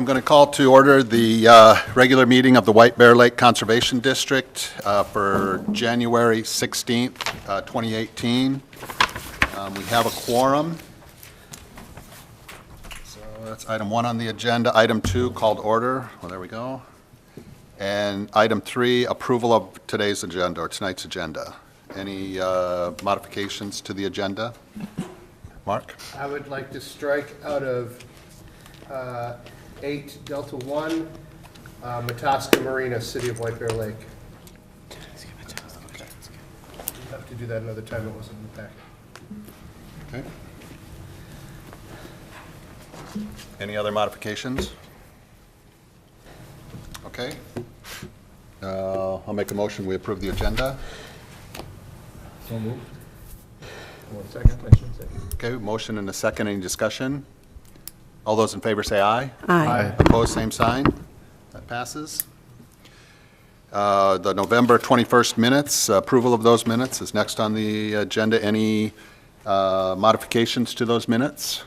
I'm going to call to order the regular meeting of the White Bear Lake Conservation District for January 16th, 2018. We have a quorum. So that's item 1 on the agenda. Item 2, called order. Well, there we go. And item 3, approval of today's agenda or tonight's agenda. Any modifications to the agenda? Mark? I would like to strike out of 8 Delta 1, Mataska Marina, City of White Bear Lake. We'll have to do that another time, it wasn't in the packet. Okay. Any other modifications? Okay. I'll make a motion, we approve the agenda. So moved. 1 second, I should say. Okay, motion and a second, any discussion? All those in favor say aye. Aye. Opposed, same sign. That passes. The November 21st minutes, approval of those minutes is next on the agenda. Any modifications to those minutes?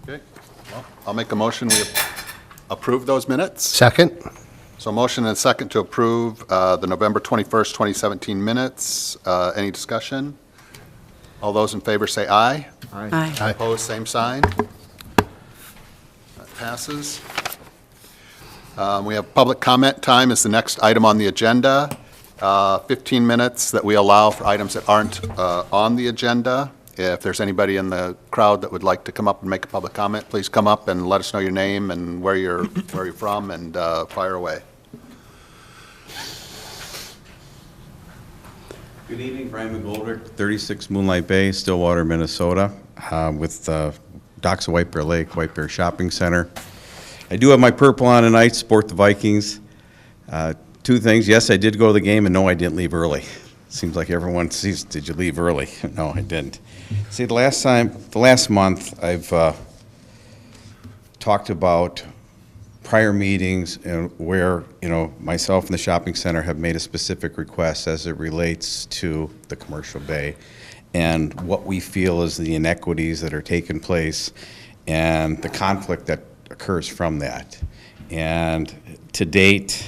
Okay, well, I'll make a motion, we approve those minutes. Second. So motion and second to approve the November 21st, 2017 minutes. Any discussion? All those in favor say aye. Aye. Opposed, same sign. That passes. We have public comment time is the next item on the agenda. 15 minutes that we allow for items that aren't on the agenda. If there's anybody in the crowd that would like to come up and make a public comment, please come up and let us know your name and where you're from, and fire away. Good evening, Brian McGoldrick, 36 Moonlight Bay, Stillwater, Minnesota, with Docks of White Bear Lake, White Bear Shopping Center. I do have my purple on tonight, support the Vikings. 2 things, yes, I did go to the game, and no, I didn't leave early. Seems like everyone sees, did you leave early? No, I didn't. See, the last month, I've talked about prior meetings and where, myself and the shopping center have made a specific request as it relates to the commercial bay and what we feel is the inequities that are taking place and the conflict that occurs from that. And to date,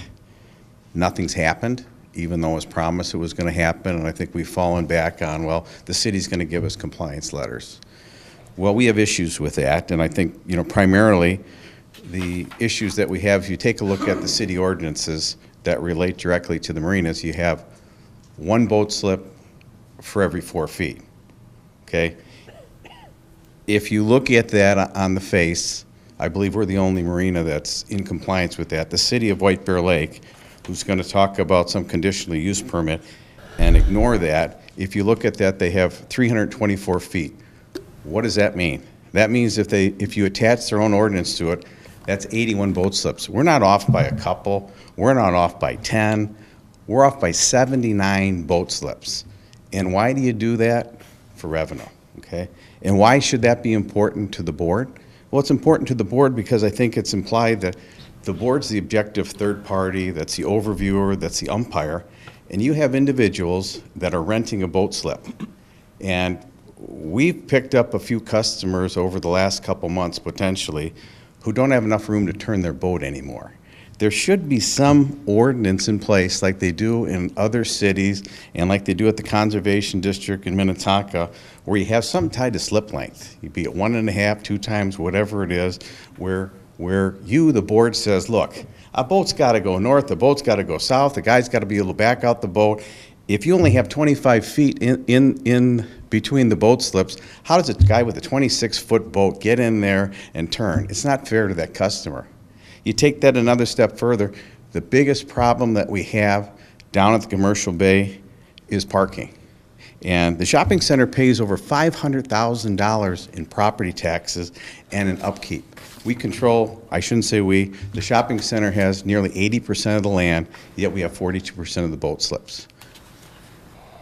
nothing's happened, even though it was promised it was going to happen, and I think we've fallen back on, well, the city's going to give us compliance letters. Well, we have issues with that, and I think, primarily, the issues that we have, if you take a look at the city ordinances that relate directly to the marinas, you have 1 boat slip for every 4 feet, okay? If you look at that on the face, I believe we're the only marina that's in compliance with that. The city of White Bear Lake, who's going to talk about some conditional use permit and ignore that, if you look at that, they have 324 feet. What does that mean? That means if you attach their own ordinance to it, that's 81 boat slips. We're not off by a couple. We're not off by 10. We're off by 79 boat slips. And why do you do that? For revenue, okay? And why should that be important to the board? Well, it's important to the board because I think it's implied that the board's the objective third party, that's the overviewer, that's the umpire, and you have individuals that are renting a boat slip. And we've picked up a few customers over the last couple months, potentially, who don't have enough room to turn their boat anymore. There should be some ordinance in place like they do in other cities and like they do at the Conservation District in Minnetonka, where you have something tied to slip length. You'd be at 1.5, 2 times, whatever it is, where you, the board, says, look, a boat's got to go north, a boat's got to go south, the guy's got to be able to back out the boat. If you only have 25 feet in between the boat slips, how does a guy with a 26-foot boat get in there and turn? It's not fair to that customer. You take that another step further, the biggest problem that we have down at the commercial bay is parking. And the shopping center pays over $500,000 in property taxes and in upkeep. We control, I shouldn't say we, the shopping center has nearly 80% of the land, yet we have 42% of the boat slips.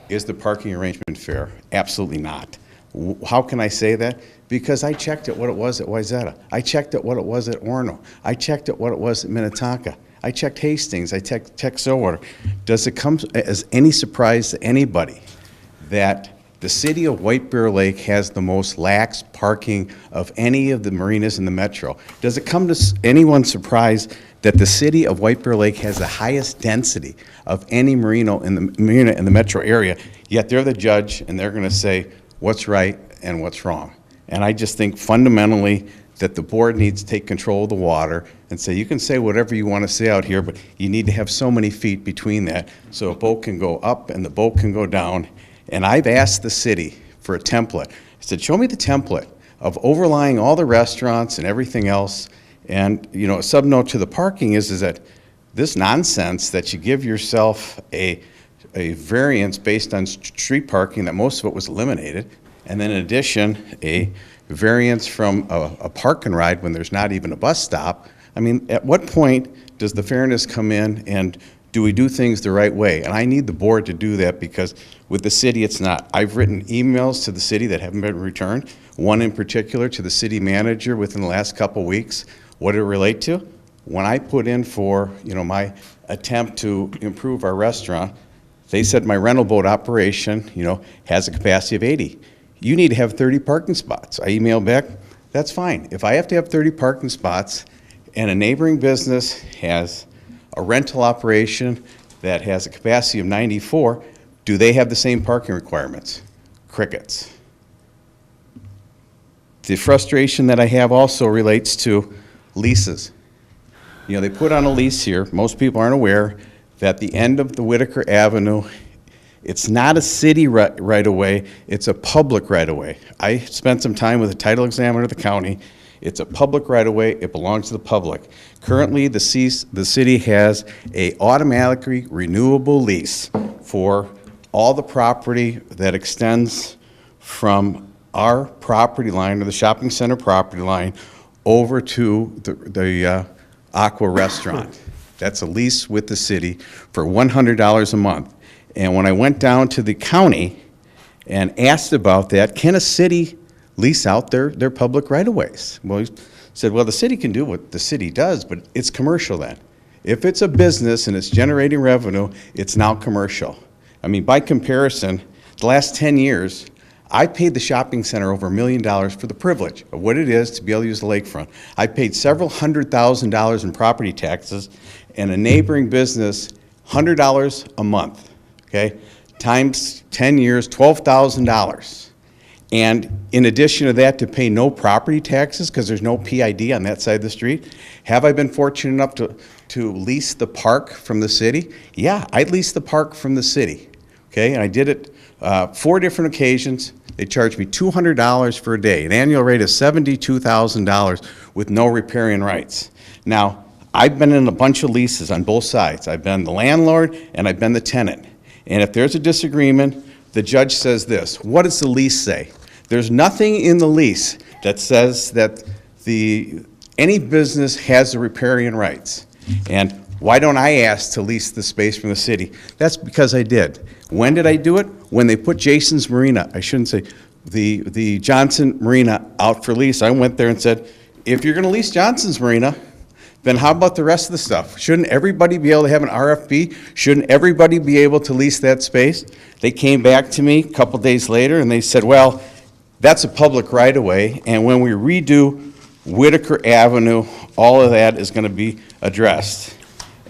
Is the parking arrangement fair? Absolutely not. How can I say that? Because I checked at what it was at Wayzata. I checked at what it was at Orono. I checked at what it was at Minnetonka. I checked Hastings. I checked Stillwater. Does it come as any surprise to anybody that The city of White Bear Lake has the most lax parking of any of the marinas in the metro. Does it come to anyone's surprise that the city of White Bear Lake has the highest density of any marina in the metro area, yet they're the judge and they're going to say what's right and what's wrong? And I just think fundamentally that the board needs to take control of the water and say, you can say whatever you want to say out here, but you need to have so many feet between that so a boat can go up and the boat can go down. And I've asked the city for a template. I said, show me the template of overlying all the restaurants and everything else. And, you know, a sub-note to the parking is that this nonsense that you give yourself a variance based on street parking, that most of it was eliminated, and then in addition, a variance from a park and ride when there's not even a bus stop. I mean, at what point does the fairness come in, and do we do things the right way? And I need the board to do that, because with the city, it's not. I've written emails to the city that haven't been returned, one in particular to the city manager within the last couple weeks. What did it relate to? When I put in for, you know, my attempt to improve our restaurant, they said my rental boat operation, you know, has a capacity of 80. You need to have 30 parking spots. I emailed back, that's fine. If I have to have 30 parking spots and a neighboring business has a rental operation that has a capacity of 94, do they have the same parking requirements? Crickets. The frustration that I have also relates to leases. You know, they put on a lease here, most people aren't aware, that the end of the Whitaker Avenue, it's not a city right-of-way, it's a public right-of-way. I spent some time with the title examiner of the county. It's a public right-of-way, it belongs to the public. Currently, the city has a automatically renewable lease for all the property that extends from our property line, or the shopping center property line, over to the Aqua Restaurant. That's a lease with the city for $100 a month. And when I went down to the county and asked about that, can a city lease out their public right-of-ways? Well, he said, well, the city can do what the city does, but it's commercial then. If it's a business and it's generating revenue, it's now commercial. I mean, by comparison, the last 10 years, I paid the shopping center over $1 million for the privilege of what it is to be able to use the lakefront. I paid several $100,000 in property taxes, and a neighboring business, $100 a month, okay? Times 10 years, $12,000. And in addition to that, to pay no property taxes because there's no PID on that side of the street. Have I been fortunate enough to lease the park from the city? Yeah, I leased the park from the city, okay? And I did it 4 different occasions. They charged me $200 for a day, an annual rate of $72,000 with no riparian rights. Now, I've been in a bunch of leases on both sides. I've been the landlord and I've been the tenant. And if there's a disagreement, the judge says this. What does the lease say? There's nothing in the lease that says that any business has the riparian rights. And why don't I ask to lease the space from the city? That's because I did. When did I do it? When they put Jason's Marina, I shouldn't say, the Johnson Marina out for lease. I went there and said, if you're gonna lease Johnson's Marina, then how about the rest of the stuff? Shouldn't everybody be able to have an RFP? Shouldn't everybody be able to lease that space? They came back to me a couple days later and they said, well, that's a public right-of-way, and when we redo Whitaker Avenue, all of that is gonna be addressed.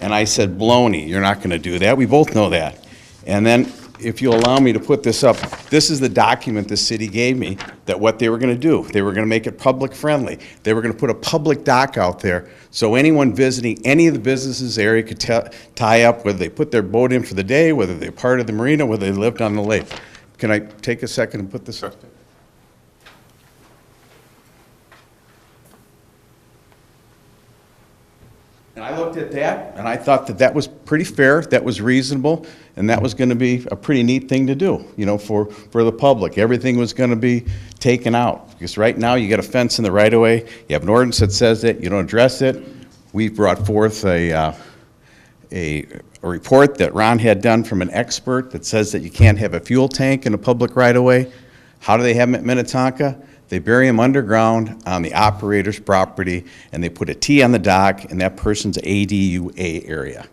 And I said, baloney, you're not gonna do that. We both know that. And then, if you'll allow me to put this up, this is the document the city gave me that what they were gonna do. They were gonna make it public friendly. They were gonna put a public dock out there so anyone visiting any of the businesses area could tie up, whether they put their boat in for the day, whether they're part of the marina, whether they lived on the lake. Can I take a second and put this up? And I looked at that, and I thought that that was pretty fair, that was reasonable, and that was gonna be a pretty neat thing to do, you know, for the public. Everything was gonna be taken out. Because right now, you got a fence in the right-of-way, you have an ordinance that says that, you don't address it. We've brought forth a report that Ron had done from an expert that says that you can't have a fuel tank in a public right-of-way. How do they have them at Minnetonka? They bury them underground on the operator's property, and they put a T on the dock, and that person's ADUA area.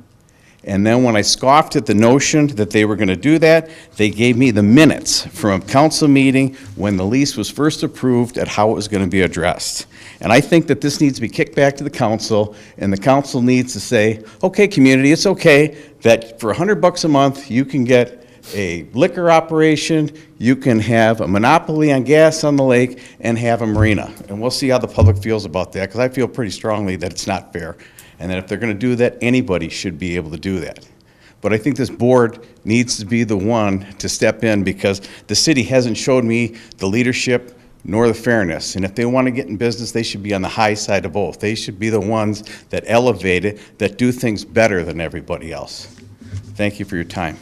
And then when I scoffed at the notion that they were going to do that, they gave me the minutes from a council meeting when the lease was first approved at how it was going to be addressed. And I think that this needs to be kicked back to the council, and the council needs to say, okay, community, it's okay that for $100 a month, you can get a liquor operation, you can have a monopoly on gas on the lake, and have a marina. And we'll see how the public feels about that, because I feel pretty strongly that it's not fair. And that if they're going to do that, anybody should be able to do that. But I think this board needs to be the one to step in, because the city hasn't showed me the leadership nor the fairness. And if they want to get in business, they should be on the high side of both. They should be the ones that elevate it, that do things better than everybody else. Thank you for your time.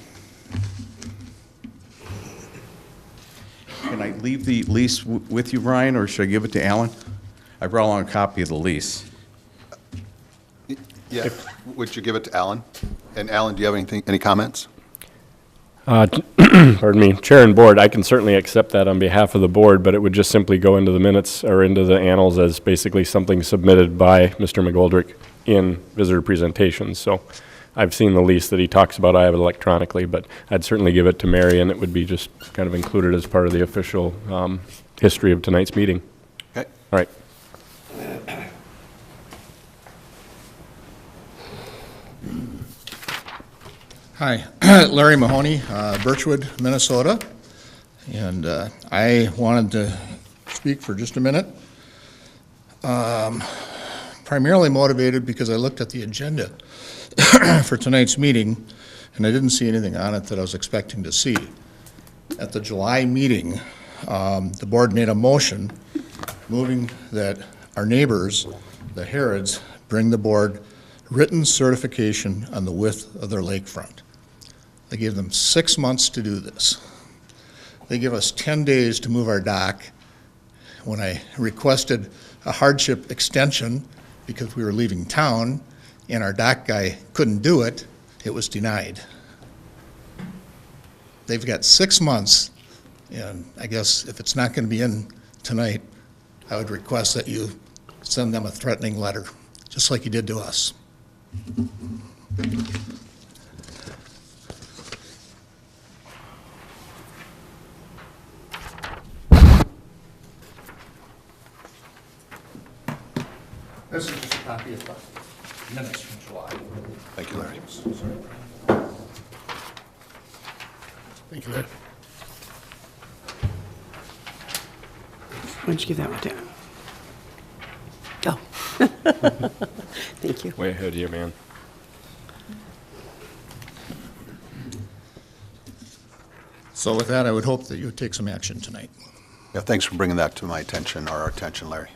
Can I leave the lease with you, Brian, or should I give it to Alan? I brought along a copy of the lease. Yeah, would you give it to Alan? And Alan, do you have any comments? Pardon me, Chair and Board, I can certainly accept that on behalf of the Board, but it would just simply go into the minutes or into the annals as basically something submitted by Mr. McGoldrick in visitor presentations. So I've seen the lease that he talks about. I have it electronically, but I'd certainly give it to Mary, and it would be just kind of included as part of the official history of tonight's meeting. Okay. All right. Hi, Larry Mahoney, Birchwood, Minnesota, and I wanted to speak for just a minute. Primarily motivated because I looked at the agenda for tonight's meeting, and I didn't see anything on it that I was expecting to see. At the July meeting, the board made a motion moving that our neighbors, the Harrods, bring the board written certification on the width of their lakefront. They gave them 6 months to do this. They give us 10 days to move our dock. When I requested a hardship extension because we were leaving town and our dock guy couldn't do it, it was denied. They've got 6 months, and I guess if it's not going to be in tonight, I would request that you send them a threatening letter, just like you did to us. This is just a copy of the minutes from July. Thank you, Larry. Thank you, Larry. Why don't you give that one to Go. Thank you. Way ahead of you, man. So with that, I would hope that you would take some action tonight. Yeah, thanks for bringing that to my attention, or our attention, Larry.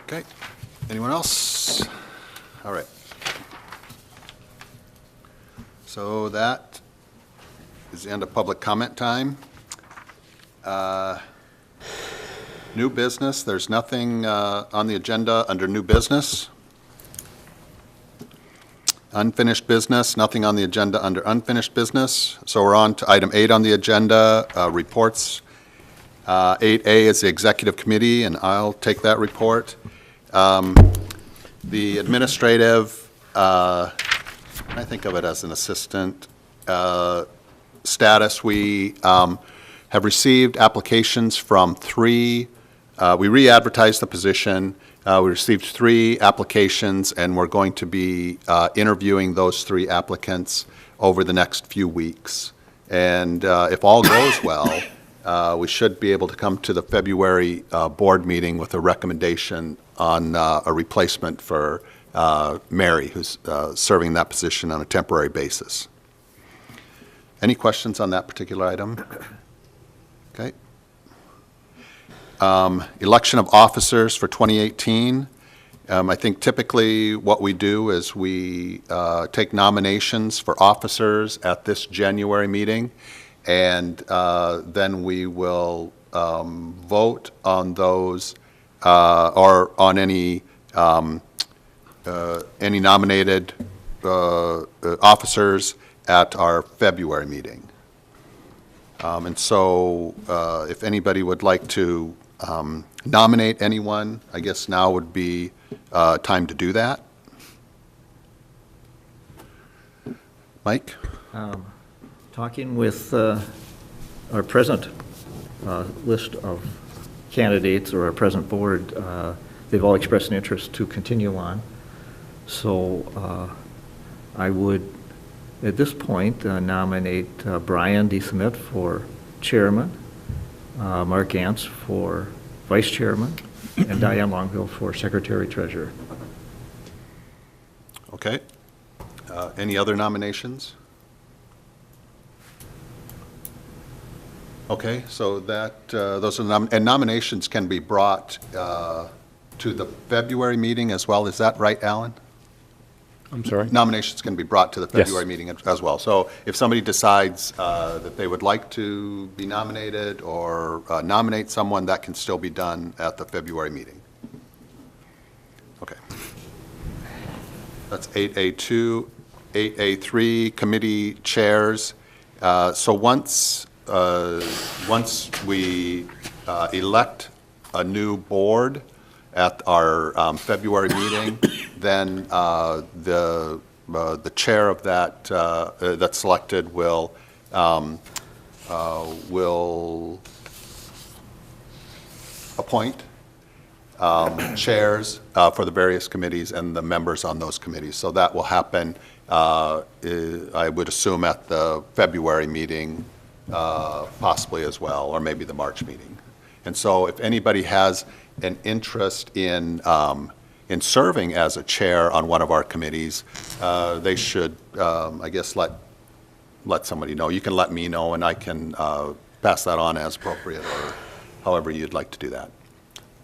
Okay, anyone else? All right. So that is the end of public comment time. New business, there's nothing on the agenda under new business. Unfinished business, nothing on the agenda under unfinished business. So we're on to item 8 on the agenda, reports. 8A is the executive committee, and I'll take that report. The administrative, I think of it as an assistant status. We have received applications from 3. We re-advertised the position. We received 3 applications, and we're going to be interviewing those 3 applicants over the next few weeks. And if all goes well, we should be able to come to the February board meeting with a recommendation on a replacement for Mary, who's serving that position on a temporary basis. Any questions on that particular item? Okay. Election of officers for 2018. I think typically what we do is we take nominations for officers at this January meeting, and then we will vote on those or on any nominated officers at our February meeting. And so if anybody would like to nominate anyone, I guess now would be time to do that. Mike? Talking with our present list of candidates, or our present board, they've all expressed an interest to continue on. So I would, at this point, nominate Brian D. Smith for chairman, Mark Ants for vice chairman, and Diane Longville for secretary treasurer. Okay. Any other nominations? Okay, so that, those are, and nominations can be brought to the February meeting as well. Is that right, Alan? I'm sorry? Nominations can be brought to the Yes. February meeting as well. So if somebody decides that they would like to be nominated or nominate someone, that can still be done at the February meeting. Okay. That's 8A2. 8A3, committee chairs. So once we elect a new board at our February meeting, then the chair of that that's selected will appoint chairs for the various committees and the members on those committees. So that will happen, I would assume, at the February meeting, possibly as well, or maybe the March meeting. And so if anybody has an interest in serving as a chair on one of our committees, they should, I guess, let somebody know. You can let me know, and I can pass that on as appropriate, or however you'd like to do that.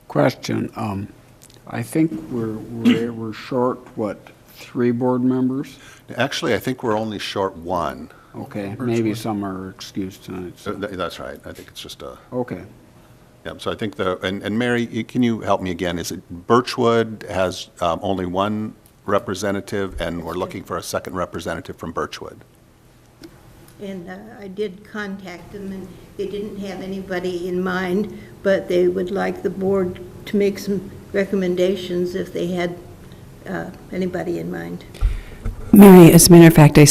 Question, I think we're short, what, 3 board members? Actually, I think we're only short one. Okay, maybe some are excused tonight. so- That's right. I think it's just a, Okay, yeah, so I think and Mary, can you help me again? Is it Birchwood has only one representative, and we're looking for a second representative from Birchwood? And I did contact them, and they didn't have anybody in mind, but they would like the board to make some recommendations if they had anybody in mind. Mary, as a matter of fact, I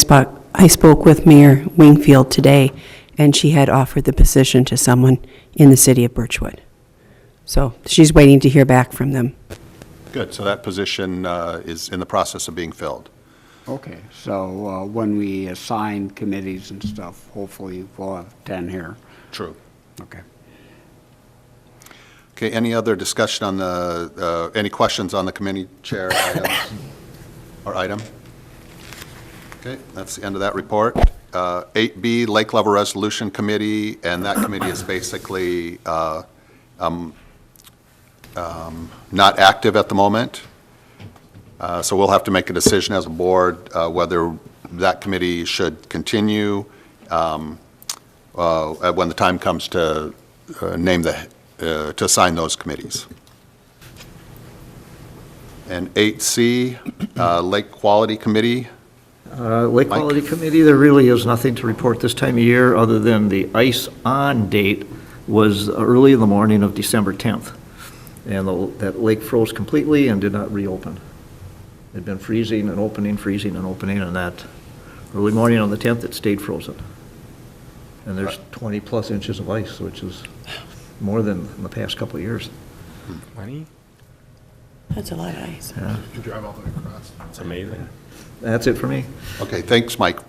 spoke with Mayor Wingfield today, and she had offered the position to someone in the city of Birchwood. So she's waiting to hear back from them. Good, so that position is in the process of being filled. okay, so when we assign committees and stuff, hopefully we'll have 10 here. True. Okay. Okay, any other discussion on the, any questions on the committee chair items or item? Okay, that's the end of that report. 8B, Lake Level Resolution Committee, and that committee is basically not active at the moment. So we'll have to make a decision as a board whether that committee should continue when the time comes to to assign those committees. And 8C, Lake Quality Committee. Lake Mike? Quality Committee, there really is nothing to report this time of year, other than the ice-on date was early in the morning of December 10th. And that lake froze completely and did not reopen. It had been freezing and opening, and that early morning on the 10th, it stayed frozen. And there's 20-plus inches of ice, which is more than in the past couple of years. 20? That's a lot of ice. Yeah, It's amazing. that's it for me. Okay, thanks, Mike,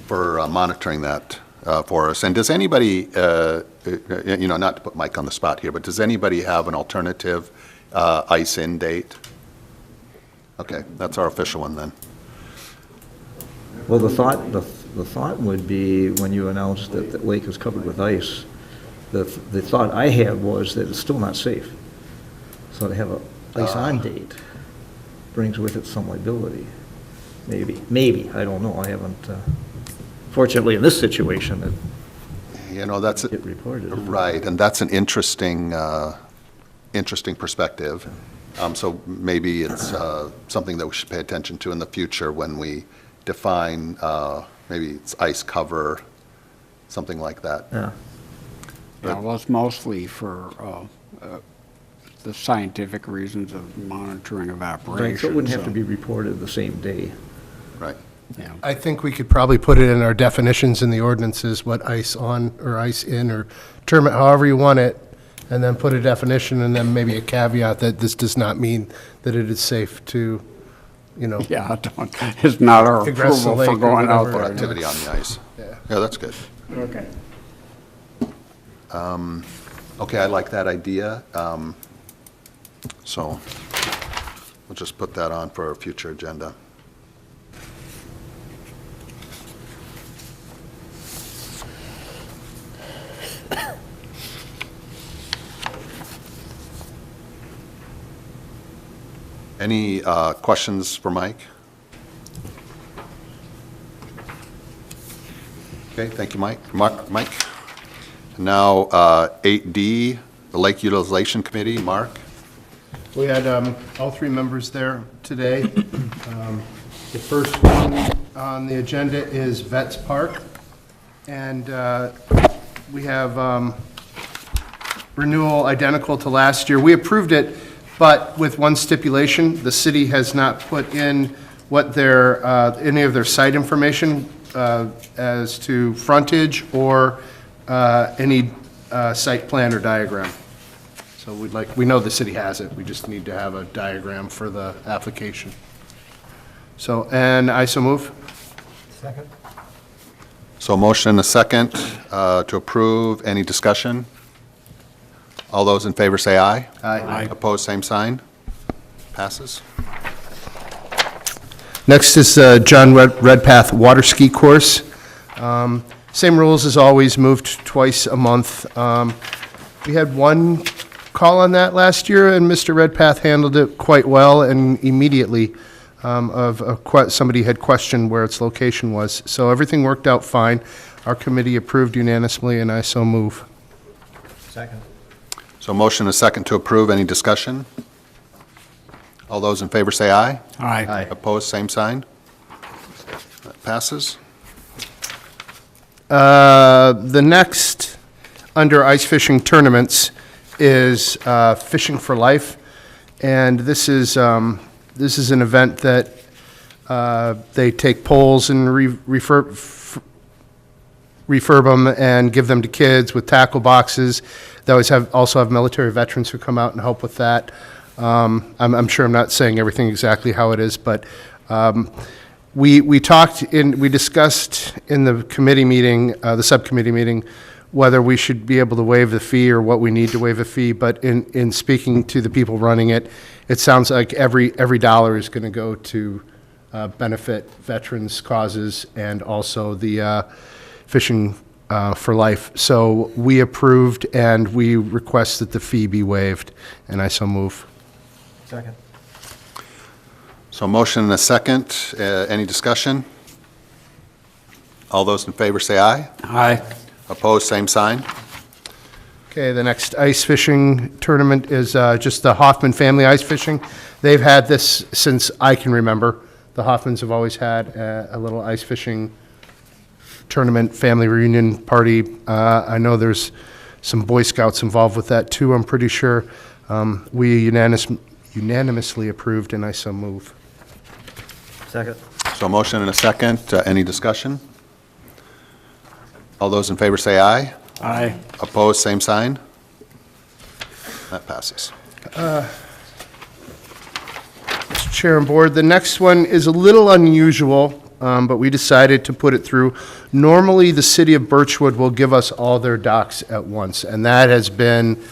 for monitoring that for us. And does anybody, not to put Mike on the spot here, but does anybody have an alternative ice-in date? Okay, that's our official one then. Well, the thought would be, when you announced that the lake is covered with ice, the thought I had was that it's still not safe. So to have a ice-on date brings with it some liability. Maybe, I don't know, I haven't, fortunately, in this situation, it That's, get reported. right, and that's an interesting perspective. So maybe it's something that we should pay attention to in the future when we define, maybe it's ice cover something like that. Yeah. Yeah, well, it's mostly for the scientific reasons of monitoring evaporation. Right, so it wouldn't have to so, be reported the same day. Right. yeah. I think we could probably put it in our definitions in the ordinances, what ice on or ice in, or term it however you want it, and then put a definition and then maybe a caveat that this does not mean that it is safe to, Yeah, it's not our Aggress the approval lake for or going out whatever. there. Activity on the ice. Yeah. Yeah, that's good. Okay. Okay, I like that idea. So we'll just put that on for a future agenda. Any questions for Mike? Okay, thank you, Mike. Mike? Now, 8D, the Lake Utilization Committee, Mark? We had all three members there today. The first one on the agenda is Vets Park, and we have renewal identical to last year. We approved it, but with one stipulation, the city has not put in what their, any of their site information as to frontage or any site plan or diagram. So we know the city has it, we just need to have a diagram for the application. So, and I so move. So motion and a second to approve. Any discussion? All those in favor say aye. Aye. Opposed, same sign. Passes. Next is John Redpath Water Ski Course. Same rules as always, moved twice a month. We had one call on that last year, and Mr. Redpath handled it quite well and immediately. Somebody had questioned where its location was. So everything worked out fine. Our committee approved unanimously, and I so move. Second. So motion and a second to approve. Any discussion? All those in favor say aye. Aye. Opposed, same sign. That passes. The next, under ice fishing tournaments, is Fishing for Life. And this is an event that they take poles and refurb them and give them to kids with tackle boxes. They also have military veterans who come out and help with that. I'm sure I'm not saying everything exactly how it is, but we discussed in the committee meeting, the subcommittee meeting, whether we should be able to waive the fee or what we need to waive a fee. But in speaking to the people running it, it sounds like every dollar is going to go to benefit veterans' causes and also the Fishing for Life. So we approved and we request that the fee be waived, and I so move. Second. So motion and a second. Any discussion? All those in favor say aye. Aye. Opposed, same sign. Okay, the next ice fishing tournament is just the Hoffman Family Ice Fishing. They've had this since I can remember. The Hoffmans have always had a little ice fishing tournament, family reunion party. I know there's some Boy Scouts involved with that too, I'm pretty sure. We unanimously approved, and I so move. Second. So motion and a second. Any discussion? All those in favor say aye. Aye. Opposed, same sign. That passes. Mr. Chair and Board, the next one is a little unusual, but we decided to put it through. Normally, the city of Birchwood will give us all their docks at once, and that has been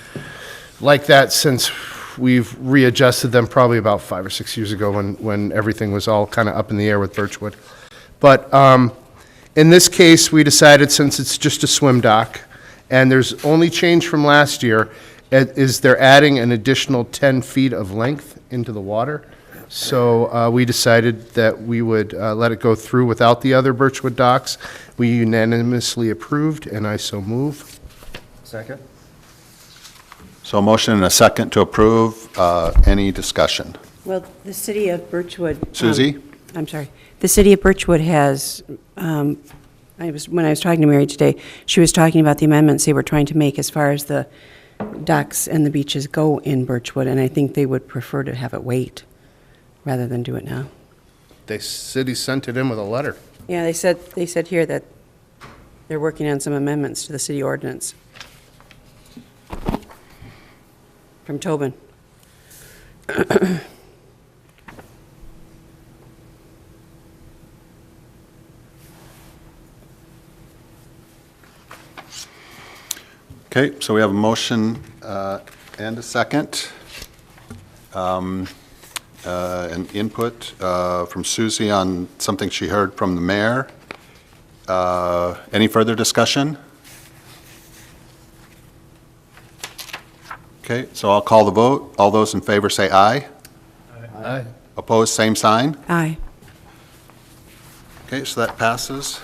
like that since we've readjusted them probably about 5 or 6 years ago when everything was all kind of up in the air with Birchwood. But in this case, we decided, since it's just a swim dock, and there's only change from last year, is they're adding an additional 10 feet of length into the water. So we decided that we would let it go through without the other Birchwood docks. We unanimously approved, and I so move. Second. So motion and a second to approve. Any discussion? Well, the city of Birchwood. Suzie? I'm sorry. The city of Birchwood has when I was talking to Mary today, she was talking about the amendments they were trying to make as far as the docks and the beaches go in Birchwood, and I think they would prefer to have it wait rather than do it now. The city sent it in with a letter. Yeah, they said here that they're working on some amendments to the city ordinance. From Tobin. Okay, so we have a motion and a second. An input from Susie on something she heard from the mayor. Any further discussion? Okay, so I'll call the vote. All those in favor say aye. Aye. Opposed, same sign. Aye. Okay, so that passes.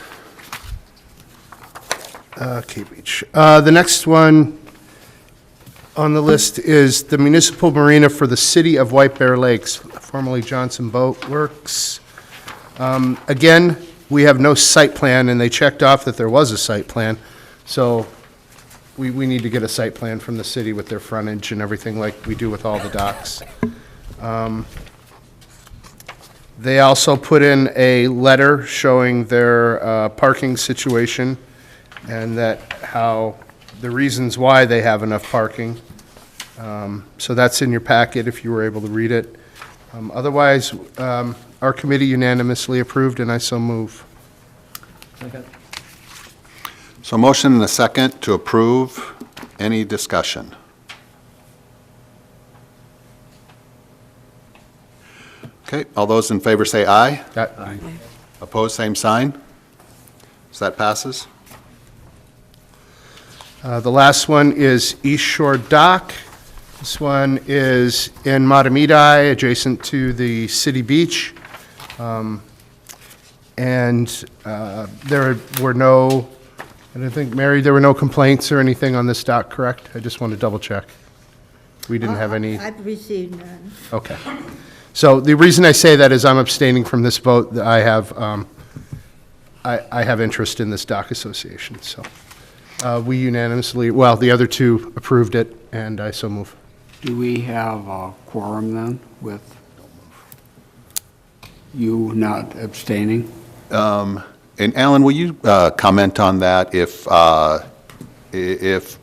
Okay, Beach. The next one on the list is the municipal marina for the city of White Bear Lakes, formerly Johnson Boat Works. Again, we have no site plan, and they checked off that there was a site plan, so we need to get a site plan from the city with their frontage and everything like we do with all the docks. They also put in a letter showing their parking situation and that how, the reasons why they have enough parking. So that's in your packet if you were able to read it. Otherwise, our committee unanimously approved, and I so move. Second. So motion and a second to approve. Any discussion? Okay, all those in favor say aye. Aye. Opposed, same sign. So that passes. The last one is East Shore Dock. This one is in Matamidi, adjacent to the city beach. And there were no, I don't think, Mary, there were no complaints or anything on this dock, correct? I just want to double check. We didn't have any, I've received none. okay. So the reason I say that is I'm abstaining from this vote. I have interest in this dock association, so. We unanimously, well, the other two approved it, and I so move. Do we have a quorum then with you not abstaining? And Alan, will you comment on that? If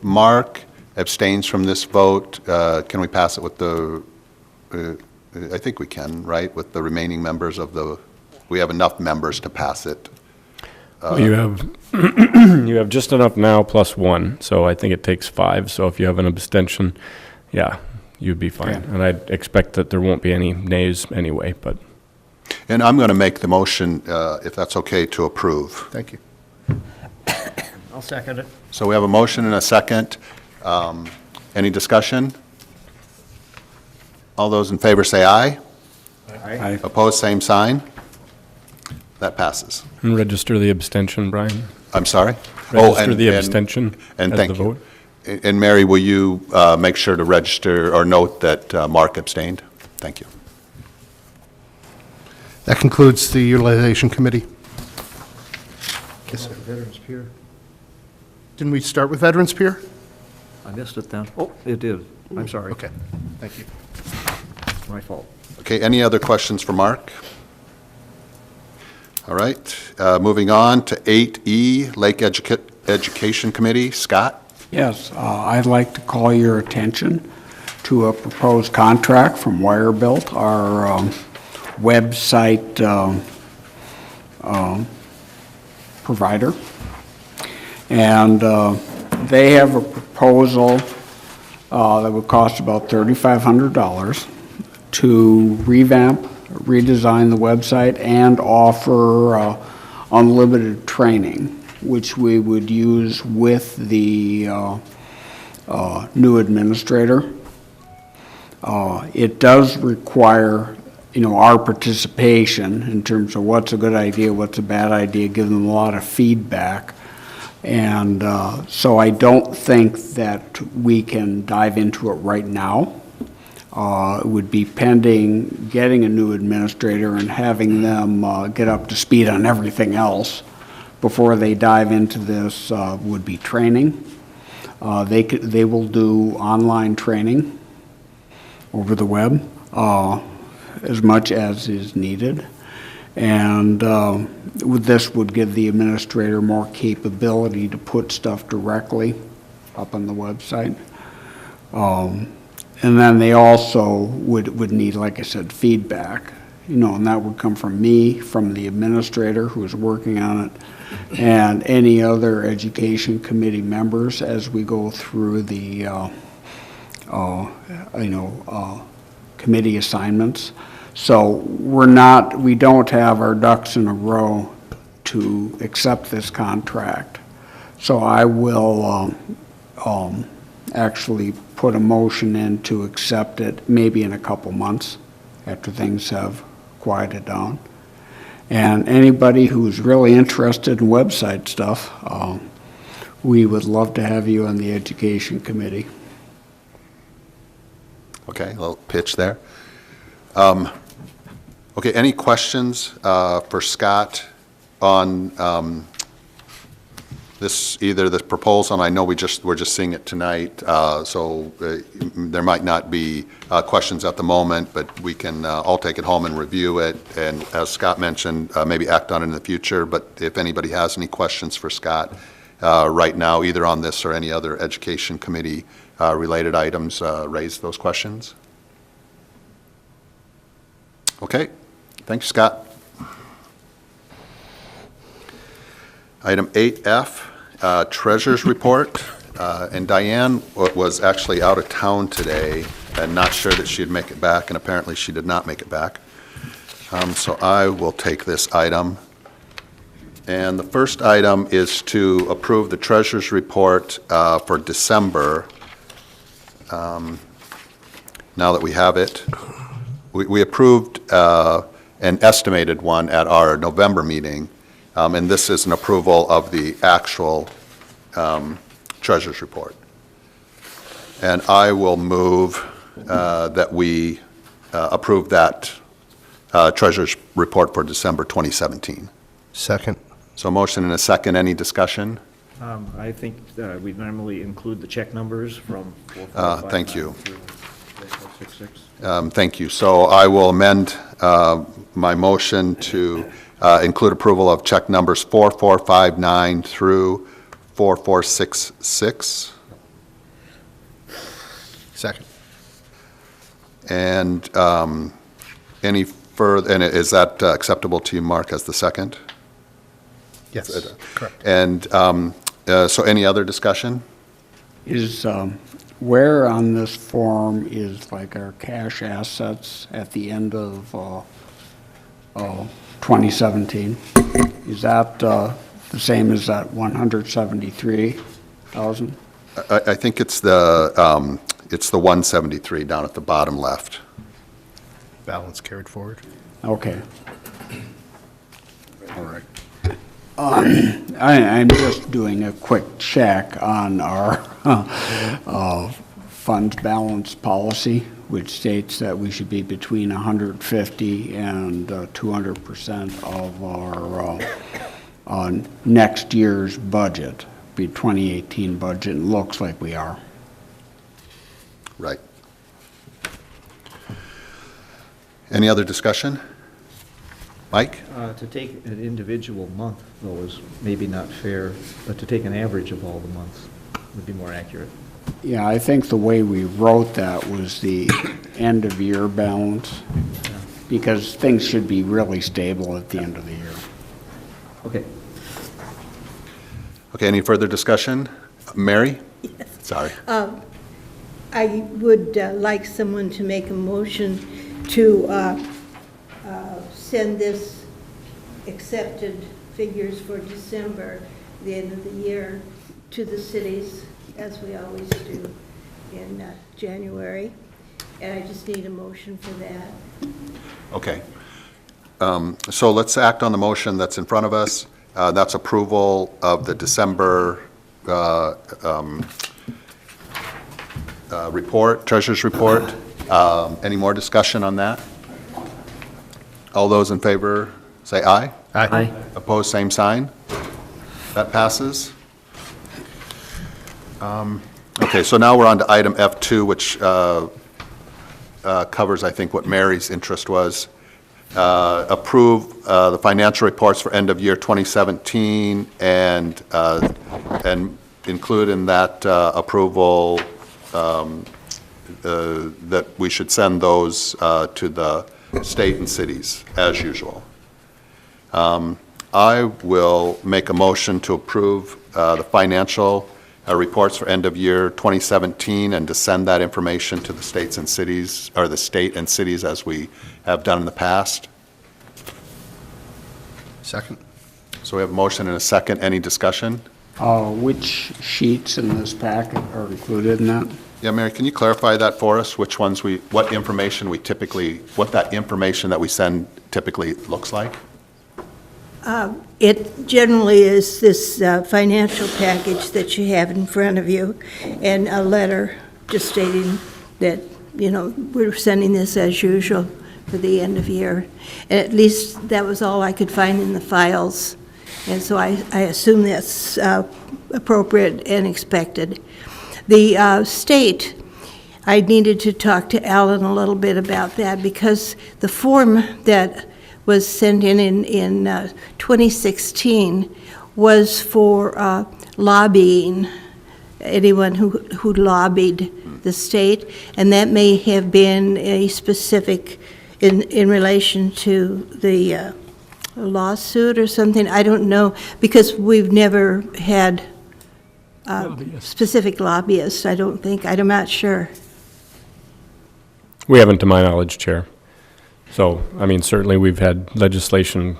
Mark abstains from this vote, can we pass it with the, I think we can, right, with the remaining members of the, we have enough members to pass it. You have just enough now plus one, so I think it takes 5. So if you have an abstention, yeah, you'd be fine. Okay. And I'd expect that there won't be any nays anyway, but. And I'm going to make the motion, if that's okay, to approve. Thank you. I'll second it. So we have a motion and a second. Any discussion? All those in favor say aye. Aye. Opposed, same sign. That passes. And register the abstention, Brian. I'm sorry? Register the abstention And as thank the you. vote. And Mary, will you make sure to register or note that Mark abstained? Thank you. That concludes the utilization committee. Yes, sir. Veterans Pier. Didn't we start with Veterans Pier? I missed it then. Oh, it did. I'm sorry. Okay, thank you. My fault. Okay, any other questions for Mark? All right, moving on to 8E, Lake Education Committee. Scott? Yes, I'd like to call your attention to a proposed contract from Wirebuilt, our website provider. And they have a proposal that would cost about $3,500 to revamp, redesign the website, and offer unlimited training, which we would use with the new administrator. It does require, our participation in terms of what's a good idea, what's a bad idea, give them a lot of feedback. And so I don't think that we can dive into it right now. It would be pending getting a new administrator and having them get up to speed on everything else before they dive into this would be training. They will do online training over the web as much as is needed. And this would give the administrator more capability to put stuff directly up on the website. And then they also would need, like I said, feedback, and that would come from me, from the administrator who is working on it, and any other education committee members as we go through the, committee assignments. So we don't have our ducks in a row to accept this contract. So I will actually put a motion in to accept it maybe in a couple months after things have quieted down. And anybody who's really interested in website stuff, we would love to have you on the Education Committee. Okay, a little pitch there. Okay, any questions for Scott on either this proposal, and I know we're just seeing it tonight, so there might not be questions at the moment, but we can all take it home and review it, and as Scott mentioned, maybe act on it in the future, but if anybody has any questions for Scott right now, either on this or any other Education Committee related items, raise those questions. Okay, thanks, Scott. Item 8F, Treasurer's Report. And Diane was actually out of town today and not sure that she'd make it back, and apparently she did not make it back. So I will take this item. And the first item is to approve the Treasurer's Report for December. Now that we have it, we approved an estimated one at our November meeting. And this is an approval of the actual Treasurer's Report. And I will move that we approve that Treasurer's Report for December 2017. Second. So motion and a second. Any discussion? I think we normally include the check numbers from Thank you. 4459 through 4466. Thank you. So I will amend my motion to include approval of check numbers 4459 through 4466. Second. And any further, and is that acceptable to you, Mark, as the second? Yes, correct. And so any other discussion? Is, where on this form is like our cash assets at the end of 2017? Is that the same as that 173,000? I think it's the 173 down at the bottom left. Balance carried forward. Okay. All right. I'm just doing a quick check on our fund balance policy, which states that we should be between 150 and 200% of our next year's budget, be 2018 budget, and looks like we are. Right. Any other discussion? Mike? To take an individual month, though, is maybe not fair, but to take an average of all the months would be more accurate. Yeah, I think the way we wrote that was the end-of-year balance, because things should be really stable at the end of the year. Okay. Okay, any further discussion? Mary? Yes. Sorry. I would like someone to make a motion to send this accepted figures for December, the end of the year, to the cities, as we always do in January. And I just need a motion for that. Okay. So let's act on the motion that's in front of us. That's approval of the December report, Treasurer's Report. Any more discussion on that? All those in favor say aye. Aye. Opposed, same sign. That passes. Okay, so now we're on to item F2, which covers, I think, what Mary's interest was. Approve the financial reports for end of year 2017 and include in that approval that we should send those to the state and cities as usual. I will make a motion to approve the financial reports for end of year 2017 and to send that information to the states and cities, or the state and cities as we have done in the past. Second. So we have a motion and a second. Any discussion? Which sheets in this packet are included in that? Yeah, Mary, can you clarify that for us? Which ones what information we typically, what that information that we send typically looks like? It generally is this financial package that you have in front of you, and a letter just stating that, you know, we're sending this as usual for the end of year. And at least that was all I could find in the files, and so I assume that's appropriate and expected. The state, I needed to talk to Alan a little bit about that, because the form that was sent in 2016 was for lobbying, anyone who lobbied the state, and that may have been a specific in relation to the lawsuit or something. I don't know, because we've never had specific lobbyists, I don't think. I'm not sure. We haven't, to my knowledge, Chair. So, I mean, certainly we've had legislation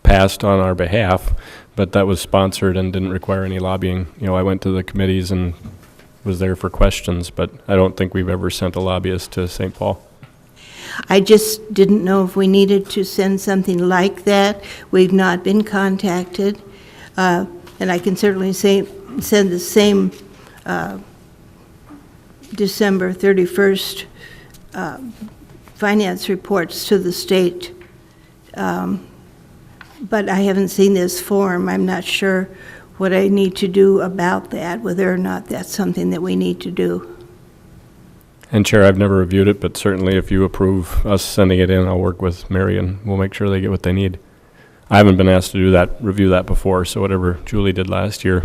passed on our behalf, but that was sponsored and didn't require any lobbying. You know, I went to the committees and was there for questions, but I don't think we've ever sent a lobbyist to St. Paul. I just didn't know if we needed to send something like that. We've not been contacted, and I can certainly send the same December 31st finance reports to the state, but I haven't seen this form. I'm not sure what I need to do about that, whether or not that's something that we need to do. And Chair, I've never reviewed it, but certainly if you approve us sending it in, I'll work with Mary and we'll make sure they get what they need. I haven't been asked to do that, review that before, so whatever Julie did last year,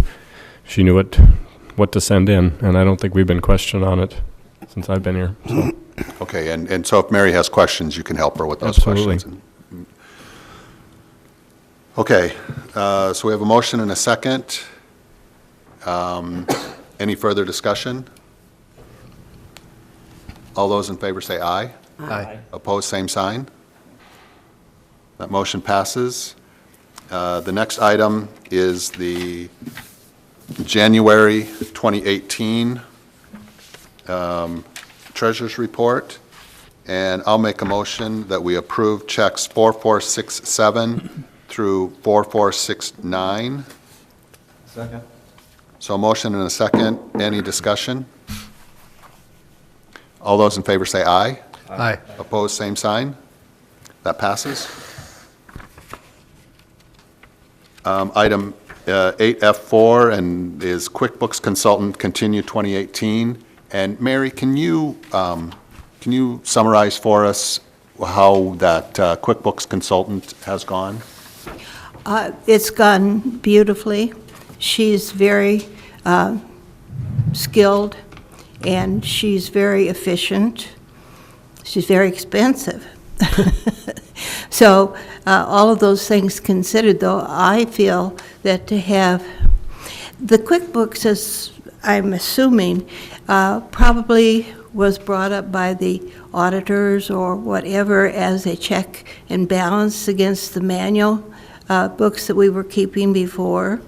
she knew what to send in, and I don't think we've been questioned on it since I've been here. So. Okay, and so if Mary has questions, you can help her with those Absolutely. questions. Okay, so we have a motion and a second. Any further discussion? All those in favor say aye. Aye. Opposed, same sign. That motion passes. The next item is the January 2018 Treasurer's Report, and I'll make a motion that we approve checks 4467 through 4469. Second. So a motion and a second. Any discussion? All those in favor say aye. Aye. Opposed, same sign. That passes. Item 8F4 and is QuickBooks Consultant Continue 2018. And Mary, can you summarize for us how that QuickBooks Consultant has gone? It's gone beautifully. She's very skilled, and she's very efficient. She's very expensive. So all of those things considered, though, I feel that to have the QuickBooks, as I'm assuming, probably was brought up by the auditors or whatever as a check and balance against the manual books that we were keeping before.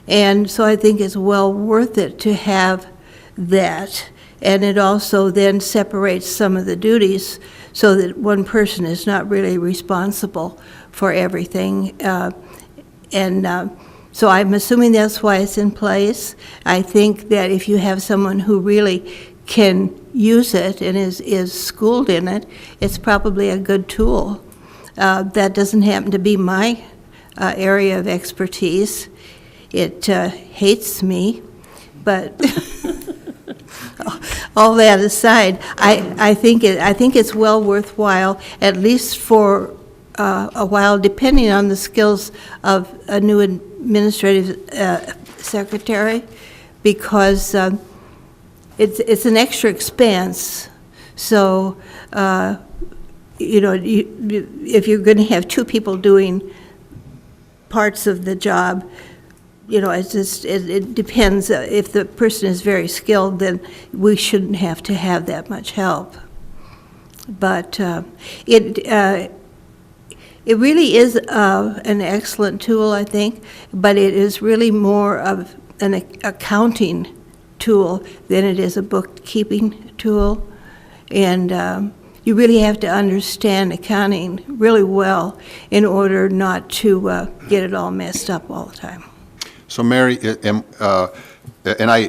And so I think it's well worth it to have that. And it also then separates some of the duties so that one person is not really responsible for everything. So I'm assuming that's why it's in place. I think that if you have someone who really can use it and is schooled in it, it's probably a good tool. That doesn't happen to be my area of expertise. it hates me, but all that aside, I think it's well worthwhile, at least for a while, depending on the skills of a new administrative secretary, because it's an extra expense. So, if you're going to have two people doing parts of the job, it depends. If the person is very skilled, then we shouldn't have to have that much help. But it really is an excellent tool, I think, but it is really more of an accounting tool than it is a bookkeeping tool. And you really have to understand accounting really well in order not to get it all messed up all the time. So Mary, and I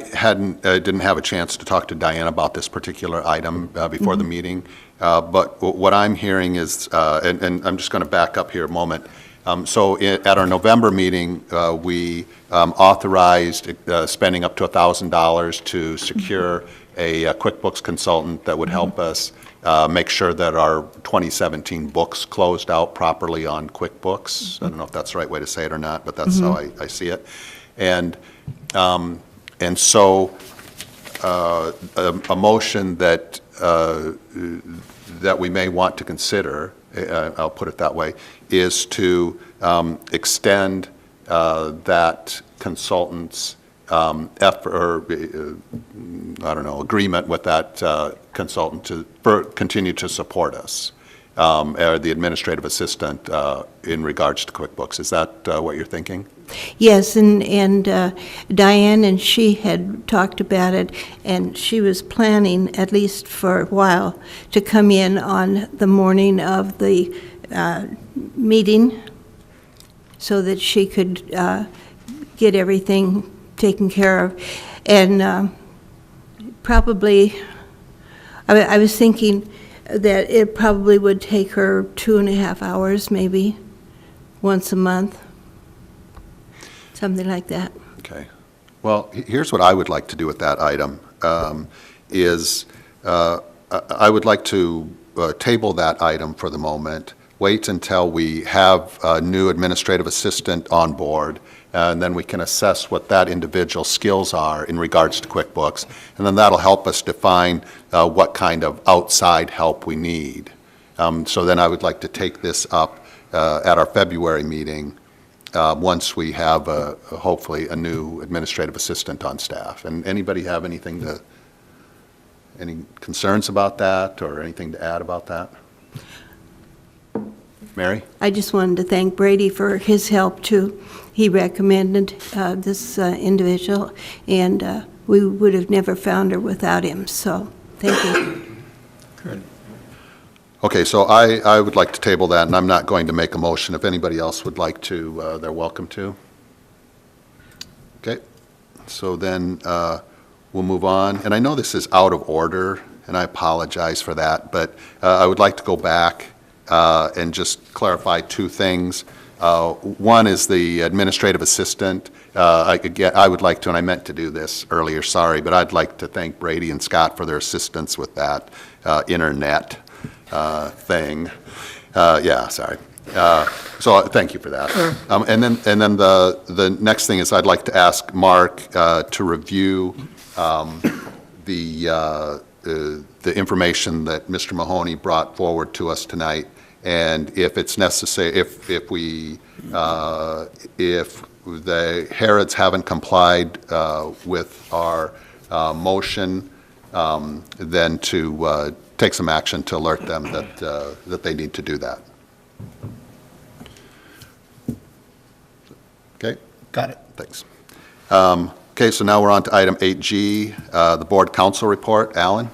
didn't have a chance to talk to Diane about this particular item before the meeting, but what I'm hearing is, and I'm just going to back up here a moment. So at our November meeting, we authorized spending up to $1,000 to secure a QuickBooks consultant that would help us make sure that our 2017 books closed out properly on QuickBooks. I don't know if that's the right way to say it or not, but that's how I see it. And so a motion that we may want to consider, I'll put it that way, is to extend that consultant's agreement with that consultant to continue to support us, or the administrative assistant in regards to QuickBooks. Is that what you're thinking? Yes, and Diane and she had talked about it, and she was planning, at least for a while, to come in on the morning of the meeting so that she could get everything taken care of. And probably, I was thinking that it probably would take her 2.5 hours, maybe, once a month. Something like that. Okay. Well, here's what I would like to do with that item, is I would like to table that item for the moment, wait until we have a new administrative assistant on board, and then we can assess what that individual's skills are in regards to QuickBooks, and then that'll help us define what kind of outside help we need. So then I would like to take this up at our February meeting, once we have hopefully a new administrative assistant on staff. And anybody have any concerns about that or anything to add about that? Mary? I just wanted to thank Brady for his help, too. He recommended this individual, and we would have never found her without him, so thank you. Good. Okay, so I would like to table that, and I'm not going to make a motion. If anybody else would like to, they're welcome to. Okay, so then we'll move on. And I know this is out of order, and I apologize for that, but I would like to go back and just clarify two things. One is the administrative assistant. I would like to, and I meant to do this earlier, sorry, but I'd like to thank Brady and Scott for their assistance with that internet thing. Sorry. So thank you for that. And then the next thing is I'd like to ask Mark to review the information that Mr. Mahoney brought forward to us tonight, and if it's necessary, if the Harrods haven't complied with our motion, then to take some action to alert them that they need to do that. Okay? Got it. Thanks. Okay, so now we're on to item 8G, the board council report. Alan?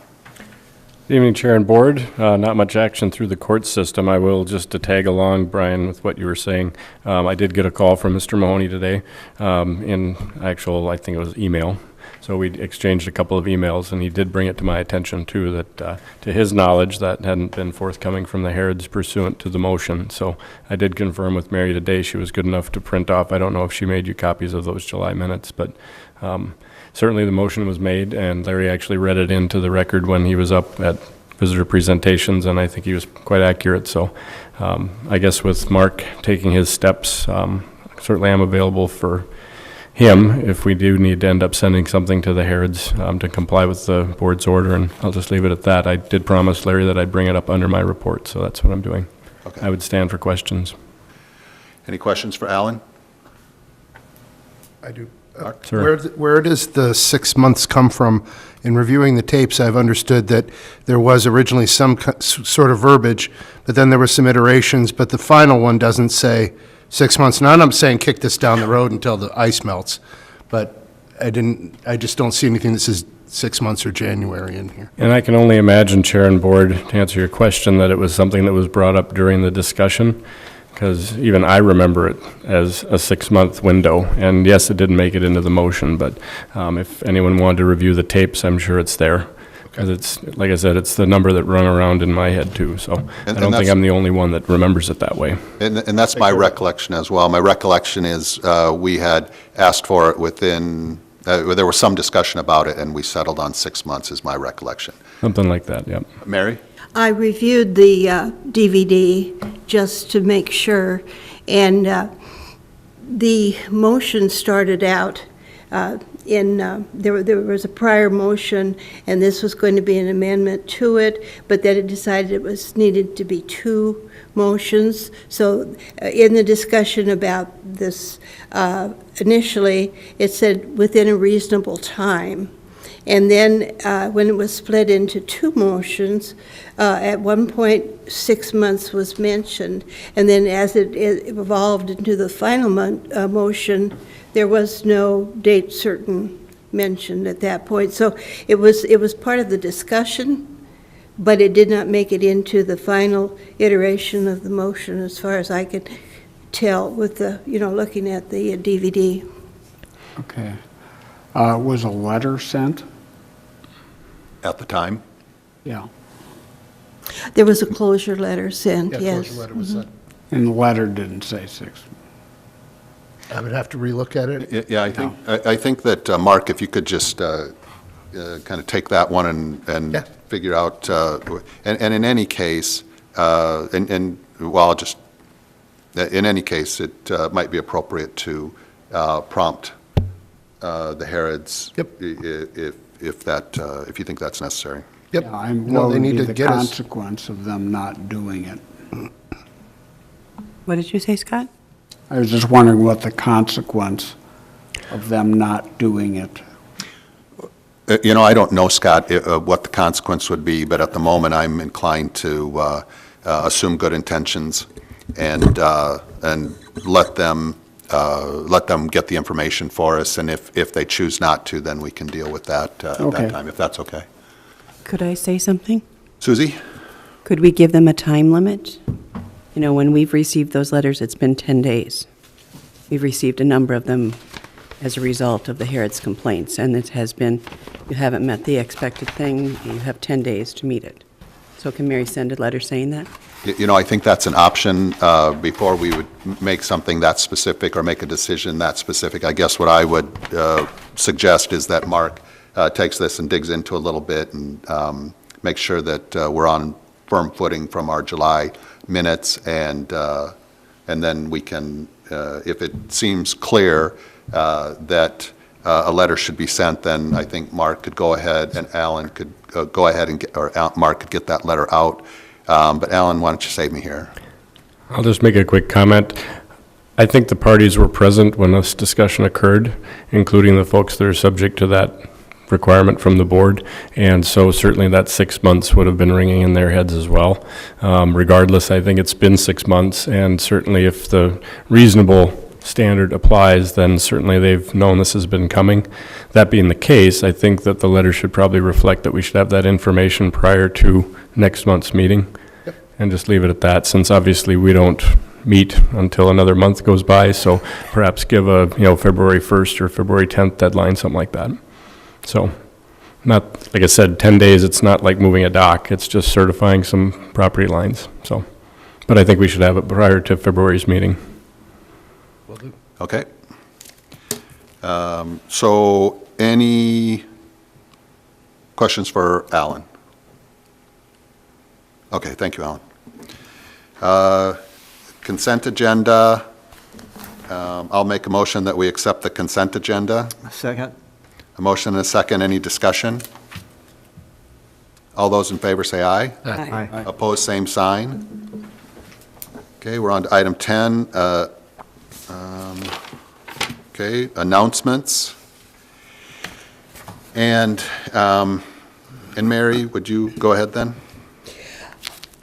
Good evening, Chair and Board. Not much action through the court system. I will just to tag along, Brian, with what you were saying. I did get a call from Mr. Mahoney today in actual, I think it was email. So we exchanged a couple of emails, and he did bring it to my attention, too, that, to his knowledge, that hadn't been forthcoming from the Harrods pursuant to the motion. So I did confirm with Mary today she was good enough to print off. I don't know if she made you copies of those July minutes, but certainly the motion was made, and Larry actually read it into the record when he was up at visitor presentations, and I think he was quite accurate. So I guess with Mark taking his steps, certainly I'm available for him if we do need to end up sending something to the Harrods to comply with the board's order, and I'll just leave it at that. I did promise Larry that I'd bring it up under my report, so that's what I'm doing. Okay. I would stand for questions. Any questions for Alan? I do. Sir. Where does the 6 months come from? In reviewing the tapes, I've understood that there was originally some sort of verbiage, but then there were some iterations, but the final one doesn't say 6 months. Now, I'm saying kick this down the road until the ice melts, but I just don't see anything that says 6 months or January in here. And I can only imagine, Chair and Board, to answer your question, that it was something that was brought up during the discussion, because even I remember it as a 6-month window. And yes, it didn't make it into the motion, but if anyone wanted to review the tapes, I'm sure it's there. Because it's, like I said, it's the number that rung around in my head too. So I don't think I'm the only one that remembers it that way. And that's my recollection as well. My recollection is we had asked for it within, there was some discussion about it, and we settled on 6 months is my recollection. Something like that, yep. Mary? I reviewed the DVD just to make sure, and the motion started out there was a prior motion, and this was going to be an amendment to it, but then it decided it was needed to be 2 motions. So in the discussion about this, initially, it said within a reasonable time. And then when it was split into 2 motions, at one point, 6 months was mentioned. And then as it evolved into the final motion, there was no date certain mentioned at that point. So it was part of the discussion, but it did not make it into the final iteration of the motion, as far as I could tell with the, looking at the DVD. Okay. Was a letter sent? At the time? Yeah. There was a closure letter sent, Yeah, yes. closure letter was sent. And the letter didn't say 6. I would have to relook at it. Yeah, I think that, Mark, if you could just kind of take that one and Yeah. figure out, and in any case, in any case, it might be appropriate to prompt the Harrods. Yep. If you think that's necessary. Yep. Yeah, and No, what they would need be to the get us. consequence of them not doing it? What did you say, Scott? I was just wondering what the consequence of them not doing it. I don't know, Scott, what the consequence would be, but at the moment, I'm inclined to assume good intentions and let them get the information for us, and if they choose not to, then we can deal with that at Okay. that time, if that's okay. Could I say something? Susie? Could we give them a time limit? When we've received those letters, it's been 10 days. We've received a number of them as a result of the Harrods complaints, and it has been, you haven't met the expected thing, you have 10 days to meet it. So can Mary send a letter saying that? I think that's an option before we would make something that specific or make a decision that specific. I guess what I would suggest is that Mark takes this and digs into a little bit and make sure that we're on firm footing from our July minutes, and then we can, if it seems clear that a letter should be sent, then I think Mark could go ahead and Alan could go ahead and Mark could get that letter out. But Alan, why don't you save me here? I'll just make a quick comment. I think the parties were present when this discussion occurred, including the folks that are subject to that requirement from the board, and so certainly that 6 months would have been ringing in their heads as well. Regardless, I think it's been 6 months, and certainly if the reasonable standard applies, then certainly they've known this has been coming. That being the case, I think that the letter should probably reflect that we should have that information prior to next month's meeting, and just leave it at that, since obviously we don't meet until another month goes by, so perhaps give a, February 1st or February 10th deadline, something like that. So, not, like I said, 10 days, it's not like moving a dock, it's just certifying some property lines, so. But I think we should have it prior to February's meeting. Okay. So any questions for Alan? Okay, thank you, Alan. Consent agenda. I'll make a motion that we accept the consent agenda. Second? A motion and a second. Any discussion? All those in favor say aye. Aye. Opposed, same sign. Okay, we're on to item 10. Okay, announcements. And Mary, would you go ahead then?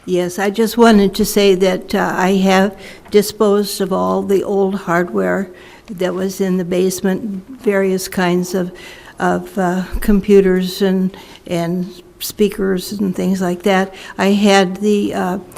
Yes, I just wanted to say that I have disposed of all the old hardware that was in the basement, various kinds of computers and speakers and things like that. I had the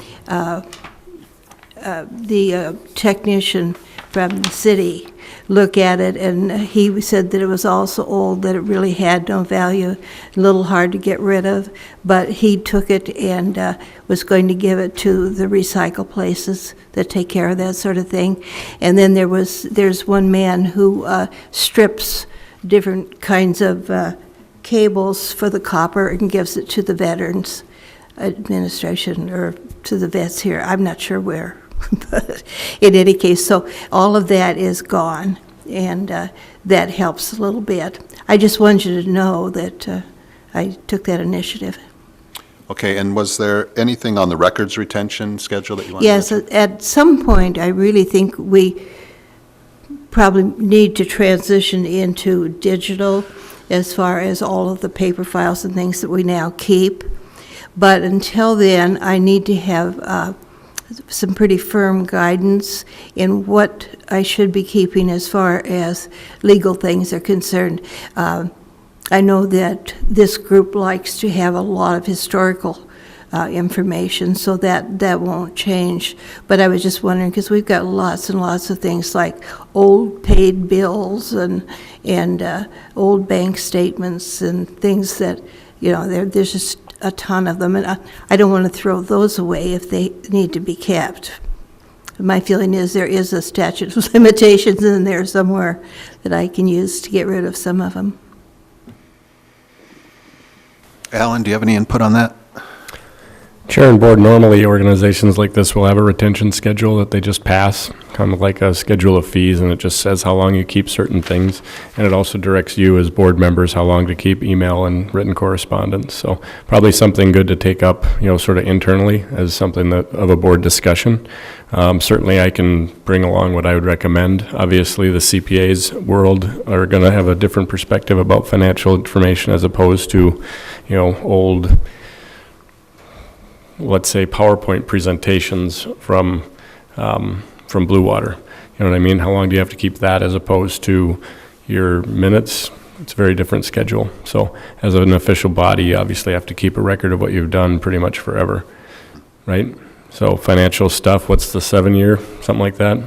technician from the city look at it, and he said that it was also old, that it really had no value, a little hard to get rid of, but he took it and was going to give it to the recycle places that take care of that sort of thing. And then there's one man who strips different kinds of cables for the copper and gives it to the Veterans Administration, or to the vets here, I'm not sure where. But in any case, so all of that is gone, and that helps a little bit. I just wanted you to know that I took that initiative. Okay, and was there anything on the records retention schedule that you wanted to Yes, mention? at some point, I really think we probably need to transition into digital as far as all of the paper files and things that we now keep. But until then, I need to have some pretty firm guidance in what I should be keeping as far as legal things are concerned. I know that this group likes to have a lot of historical information, so that won't change. But I was just wondering, because we've got lots and lots of things like old paid bills and old bank statements and things that, you know, there's just a ton of them, and I don't want to throw those away if they need to be kept. My feeling is there is a statute of limitations in there somewhere that I can use to get rid of some of them. Alan, do you have any input on that? Chair and board, normally organizations like this will have a retention schedule that they just pass, kind of like a schedule of fees, and it just says how long you keep certain things. And it also directs you as board members how long to keep email and written correspondence. So probably something good to take up, you know, sort of internally as something that of a board discussion. Certainly I can bring along what I would recommend. Obviously the CPA's world are going to have a different perspective about financial information as opposed to, you know, old, let's say, PowerPoint presentations from Blue Water. You know what I mean? How long do you have to keep that as opposed to your minutes? It's a very different schedule. So as an official body, you obviously have to keep a record of what you've done pretty much forever, right? So financial stuff, what's the 7-year, something like that?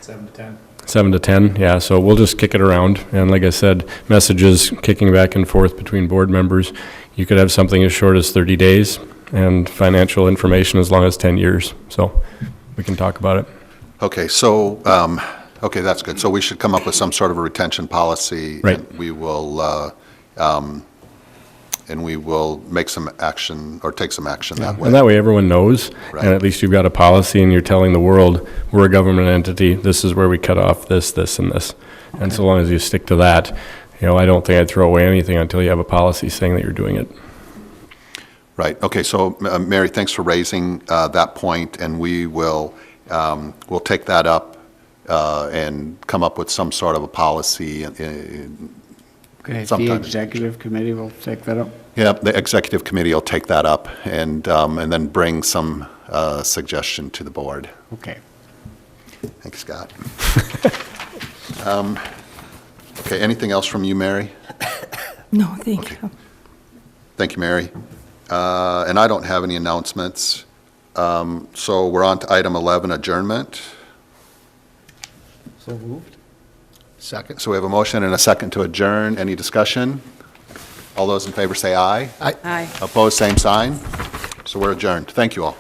7 to 10. 7 to 10, yeah, so we'll just kick it around. And like I said, messages kicking back and forth between board members. You could have something as short as 30 days and financial information as long as 10 years. So we can talk about it. Okay, so, okay, that's good. So we should come up with some sort of a retention policy. Right. And we will make some action, or take some action that way. And that way everyone knows, Right. and at least you've got a policy and you're telling the world, we're a government entity, this is where we cut off this, this, and this. And so long as you stick to that, you know, I don't think I'd throw away anything until you have a policy saying that you're doing it. Right, okay, so Mary, thanks for raising that point, and we'll take that up and come up with some sort of a policy. Okay, the Sometime. executive committee will take that up. Yeah, the executive committee will take that up and then bring some suggestion to the board. Okay. Thanks, Scott. Okay, anything else from you, Mary? No, thank you. Thank you, Mary. And I don't have any announcements. So we're on to item 11, adjournment. So moved. Second. So we have a motion and a second to adjourn. Any discussion? All those in favor say aye. Aye. Opposed, same sign. So we're adjourned. Thank you all.